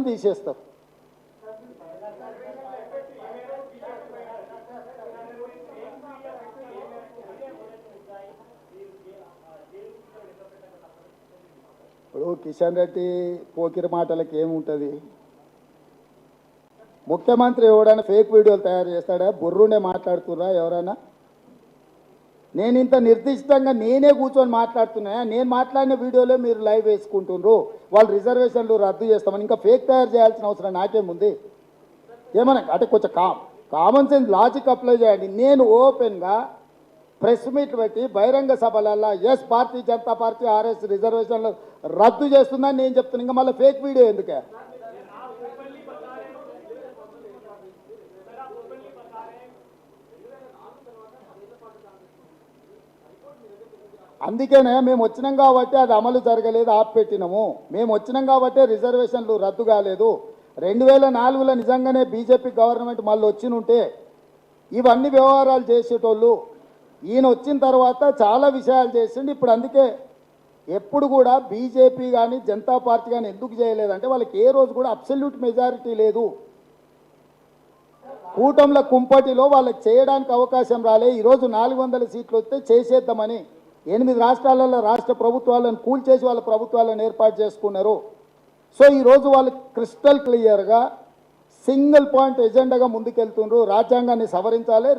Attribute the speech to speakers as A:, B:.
A: వాళ్ళని తీసేస్తారు. ఇప్పుడు కిషన్ రెడ్డి పోకిరి మాటలకి ఏముంటుంది? ముఖ్యమంత్రి ఎవడైనా ఫేక్ వీడియోలు తయారు చేస్తాడా? బుర్రునే మాట్లాడుతున్నా ఎవరైనా? నేను ఇంత నిర్దిష్టంగా నేనే కూర్చొని మాట్లాడుతున్నా. నేను మాట్లాడిన వీడియోలో మీరు లైవ్ వేసుకుంటుండ్రు. వాళ్ళు రిజర్వేషన్లు రద్దు చేస్తామని ఇంకా ఫేక్ తయారు చేయాల్సిన అవసరం నాకేముంది? ఏమన్నా అంటే కొంచెం కామన్ సెన్స్ లాజిక్ అప్లై చేయండి. నేను ఓపెన్గా ప్రెస్ మీట్ పెట్టి బహిరంగ సభలల్లో yes Bharatiya Janata party RS రిజర్వేషన్లు రద్దు చేస్తుందని నేను చెప్తున్నాను. ఇంకా మళ్ళీ ఫేక్ వీడియో ఎందుకే? అందుకనే మేము వచ్చినాం కాబట్టి అది అమలు జరగలేదు, ఆపిపెట్టినాము. మేము వచ్చినాం కాబట్టి రిజర్వేషన్లు రద్దు కాలేదు. 2004లో నిజంగానే బీజేపీ గవర్నమెంట్ మళ్ళీ వచ్చినుంటే ఇవన్నీ వ్యవహారాలు చేసేటోళ్ళు. ఈయన వచ్చిన తర్వాత చాలా విషయాలు చేసిండు. ఇప్పుడు అందుకే ఎప్పుడు కూడా బీజేపీ కానీ జనతా పార్టీ కానీ ఎందుకు చేయలేదంటే వాళ్ళకి ఏ రోజు కూడా అబ్సల్యూట్ మెజారిటీ లేదు. కూటంల కుంపటిలో వాళ్ళకి చేయడానికి అవకాశం రాలే. ఈరోజు 400 సీట్లు వస్తే చేసేద్దామని 8 రాష్ట్రాలలో రాష్ట్ర ప్రభుత్వాలను కూల్చేసి వాళ్ళ ప్రభుత్వాలను ఏర్పాటు చేసుకున్నారు. సో ఈరోజు వాళ్ళు క్రిస్టల్ క్లియర్గా సింగిల్ పాయింట్ ఎజెండాగా ముందుకెళ్తున్నారు. రాజ్యాంగాన్ని సవరించాలి.